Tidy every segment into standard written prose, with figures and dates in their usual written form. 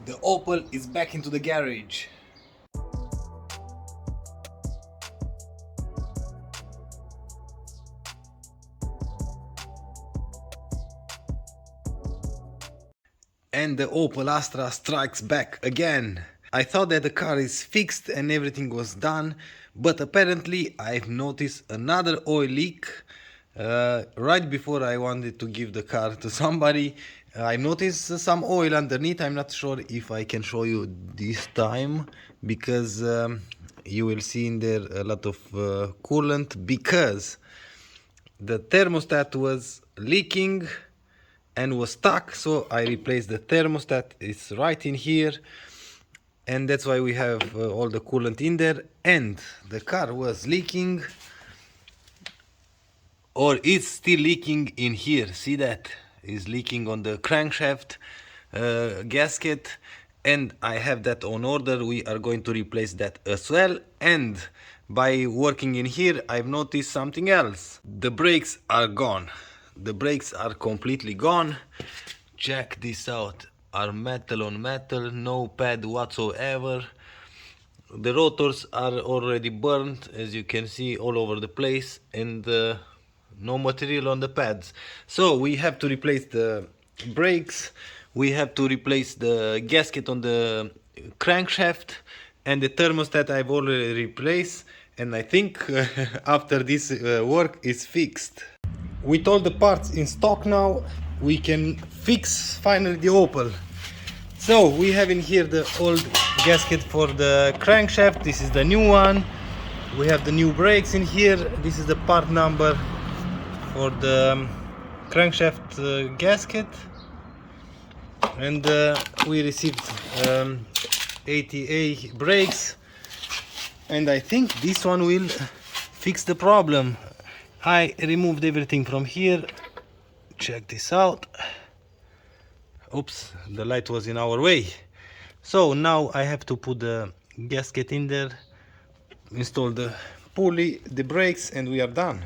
The Opel is back into the garage. And the Opel Astra strikes back again. I thought that the car is fixed and everything was done, but apparently I've noticed another oil leak right before I wanted to give the car to somebody. I noticed some oil underneath. I'm not sure if I can show you this time, because you will see in there a lot of coolant, because the thermostat was leaking and was stuck. So I replaced the thermostat. It's right in here, and that's why we have all the coolant in there. And the car was leaking, or it's still leaking in here. See that? Is leaking on the crankshaft gasket, and I have that on order. We are going to replace that as well. And by working in here, I've noticed something else. The brakes are gone. The brakes are completely gone. Check this out. Are metal on metal, no pad whatsoever. The rotors are already burned, as you can see, all over the place, and no material on the pads. So we have to replace the brakes, we have to replace the gasket on the crankshaft, and the thermostat I've already replaced. And I think after this work is fixed, with all the parts in stock now, we can fix finally the Opel. So we have in here the old gasket for the crankshaft. This is the new one. We have the new brakes in here. This is the part number for the crankshaft gasket, and we received 80A brakes, and I think this one will fix the problem. I removed everything from here. Check this out. Oops, the light was in our way. So now I have to put the gasket in there, install the pulley, the brakes, and we are done.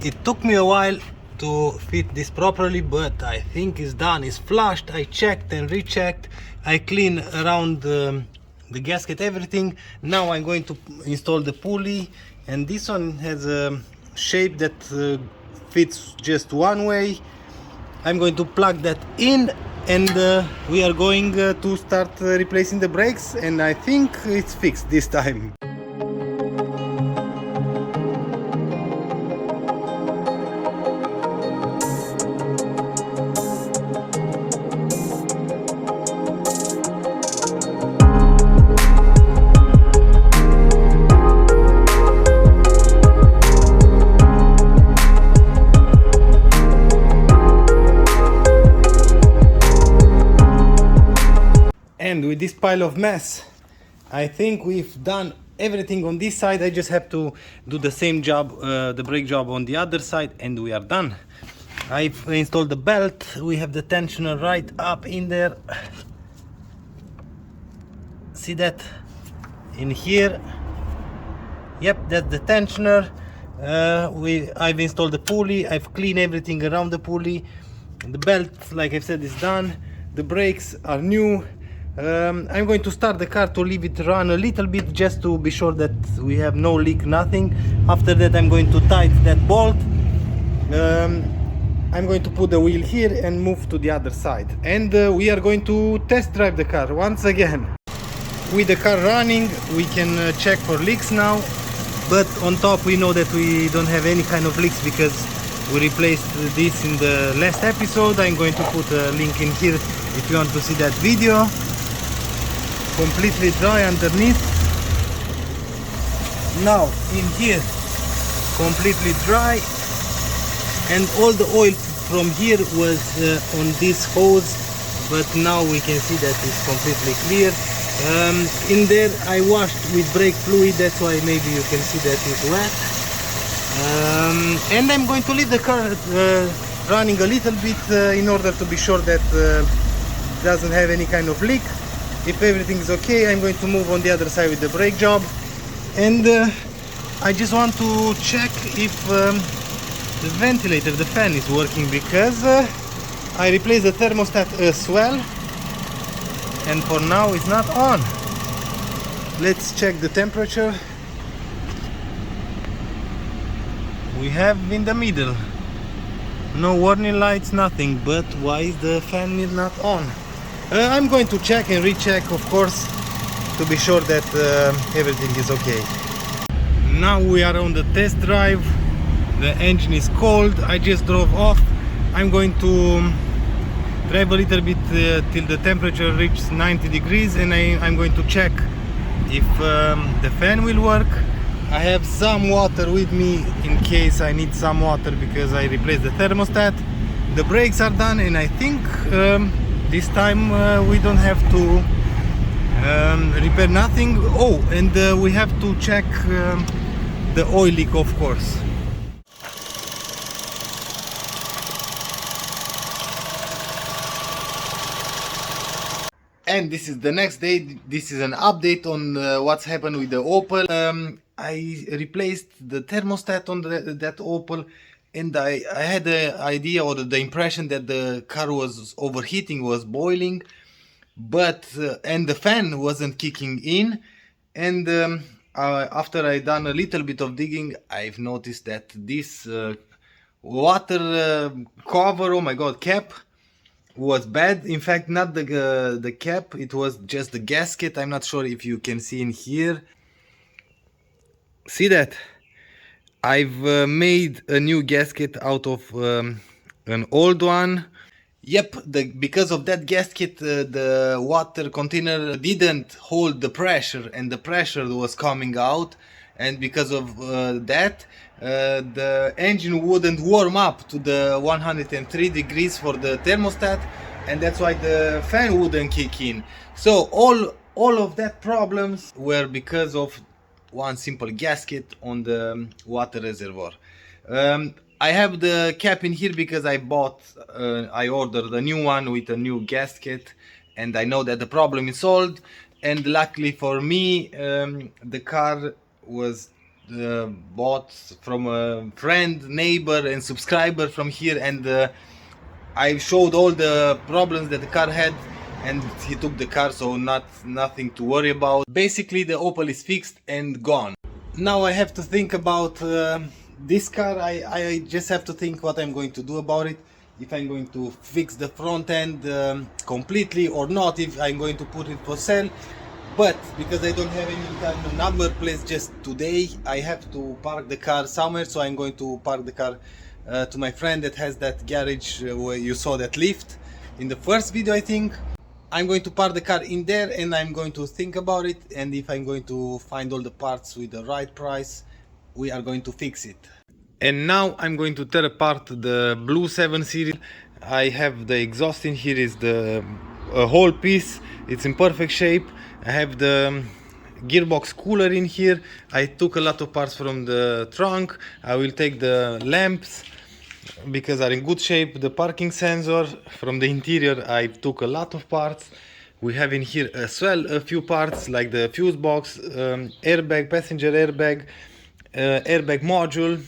It took me a while to fit this properly, but I think it's done. It's flushed. I checked and rechecked. I cleaned around the gasket, everything. Now I'm going to install the pulley, and this one has a shape that fits just one way. I'm going to plug that in, and we are going to start replacing the brakes, and I think it's fixed this time. And with this pile of mess, I think we've done everything on this side. I just have to do the same job, the brake job on the other side, and we are done. I've installed the belt. We have the tensioner right up in there. See that? In here. Yep, that's the tensioner. I've installed the pulley. I've cleaned everything around the pulley. The belt, like I said, is done. The brakes are new. I'm going to start the car to leave it run a little bit, just to be sure that we have no leak, nothing. After that I'm going to tighten that bolt. I'm going to put the wheel here and move to the other side, and we are going to test drive the car once again. With the car running, we can check for leaks now, but on top we know that we don't have any kind of leaks because we replaced this in the last episode. I'm going to put a link in here if you want to see that video. Completely dry underneath. Now in here, completely dry, and all the oil from here was on this hose, but now we can see that it's completely clear. In there I washed with brake fluid, that's why maybe you can see that it's wet. And I'm going to leave the car running a little bit in order to be sure that it doesn't have any kind of leak. If everything is okay, I'm going to move on the other side with the brake job, and I just want to check if the ventilator, the fan, is working, because I replaced the thermostat as well. and for now it's not on. Let's check the temperature. We have in the middle. No warning lights, nothing. But why is the fan not on? I'm going to check and recheck, of course, to be sure that everything is okay. Now we are on the test drive. The engine is cold. I just drove off. I'm going to drive a little bit till the temperature reaches 90 degrees, and I'm going to check if the fan will work. I have some water with me in case I need some water because I replaced the thermostat. The brakes are done, and I think this time we don't have to repair nothing. Oh, and we have to check the oil leak, of course. And this is the next day. This is an update on what's happened with the Opel. I replaced the thermostat on that Opel, and I had the idea or the impression that the car was overheating, was boiling, but and the fan wasn't kicking in. And after I done a little bit of digging, I've noticed that this water cover, oh my god, cap, was bad. In fact, not the cap, it was just the gasket. I'm not sure if you can see in here. See that? I've made a new gasket out of an old one. Yep, because of that gasket, the water container didn't hold the pressure, and the pressure was coming out. And because of that, the engine wouldn't warm up to the 103 degrees for the thermostat, and that's why the fan wouldn't kick in. So all of that problems were because of one simple gasket on the water reservoir. I have the cap in here because I ordered a new one with a new gasket, and I know that the problem is solved. And luckily for me, the car was bought from a friend, neighbor and subscriber from here, and I showed all the problems that the car had, and he took the car, so nothing to worry about. Basically the Opel is fixed and gone. Now I have to think about this car. I just have to think what I'm going to do about it. If I'm going to fix the front end completely or not, if I'm going to put it for sale. But because I don't have any kind of number place just today, I have to park the car somewhere, so I'm going to park the car to my friend that has that garage where you saw that lift in the first video, I think. I'm going to park the car in there, and I'm going to think about it, and if I'm going to find all the parts with the right price, we are going to fix it. And now I'm going to tear apart the blue 7 Series. I have the exhaust in here, is the whole piece, it's in perfect shape. I have the gearbox cooler in here. I took a lot of parts from the trunk. I will take the lamps because are in good shape. The parking sensor from the interior, I took a lot of parts. We have in here as well a few parts like the fuse box, airbag, passenger airbag, airbag module.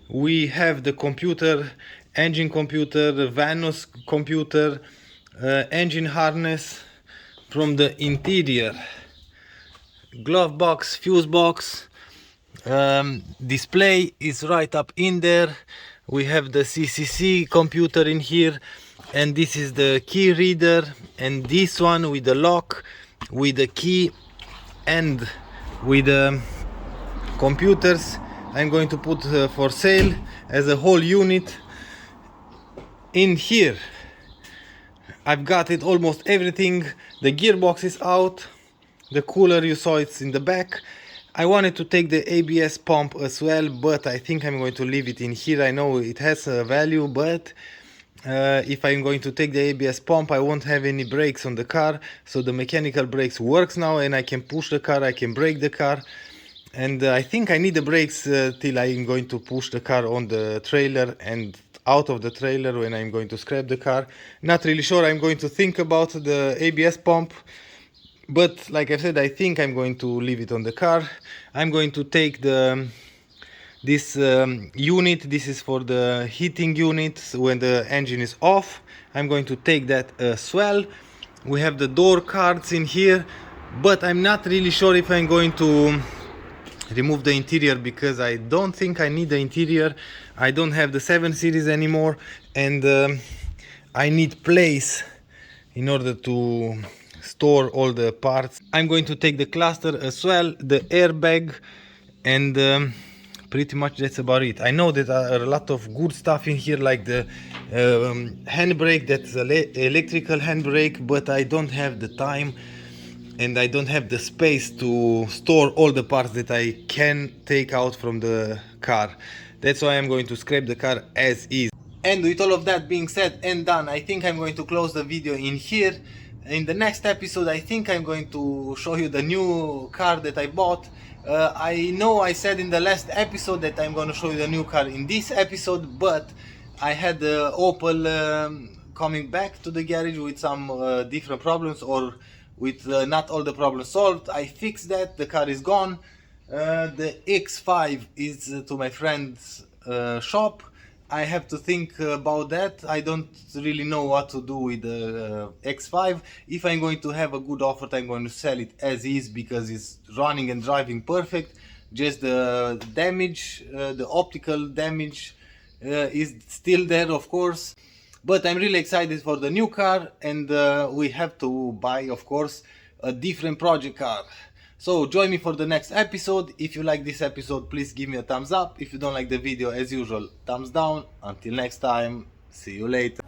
We have the computer, engine computer, Vanos computer, engine harness from the interior, glove box, fuse box, display is right up in there. We have the CCC computer in here, and this is the key reader, and this one with the lock, with the key, and with the computers I'm going to put for sale as a whole unit. In here I've got it, almost everything. The gearbox is out, the cooler you saw, it's in the back. I wanted to take the ABS pump as well, but I think I'm going to leave it in here. I know it has a value, but if I'm going to take the ABS pump, I won't have any brakes on the car. So the mechanical brakes works now, and I can push the car, I can brake the car. And I think I need the brakes till I'm going to push the car on the trailer and out of the trailer when I'm going to scrap the car. Not really sure. I'm going to think about the ABS pump. But like I said, I think I'm going to leave it on the car. I'm going to take this unit. This is for the heating unit when the engine is off. I'm going to take that as well. We have the door cards in here, but I'm not really sure if I'm going to remove the interior, because I don't think I need the interior. I don't have the 7 series anymore, and I need place in order to store all the parts. I'm going to take the cluster as well, the airbag, and pretty much that's about it. I know that there are a lot of good stuff in here, like the handbrake, that's electrical handbrake, but I don't have the time and I don't have the space to store all the parts that I can take out from the car. That's why I'm going to scrap the car as is. And with all of that being said and done, I think I'm going to close the video in here. In the next episode, I think I'm going to show you the new car that I bought. I know I said in the last episode that I'm going to show you the new car in this episode, but I had the Opel coming back to the garage with some different problems, or with not all the problems solved. I fixed that, the car is gone. The X5 is to my friend's shop. I have to think about that. I don't really know what to do with the X5. If I'm going to have a good offer, I'm going to sell it as is, because it's running and driving perfect. Just the damage, the optical damage is still there, of course. But I'm really excited for the new car, and we have to buy, of course, a different project car. So join me for the next episode. If you like this episode, please give me a thumbs up. If you don't like the video, as usual, thumbs down. Until next time, see you later.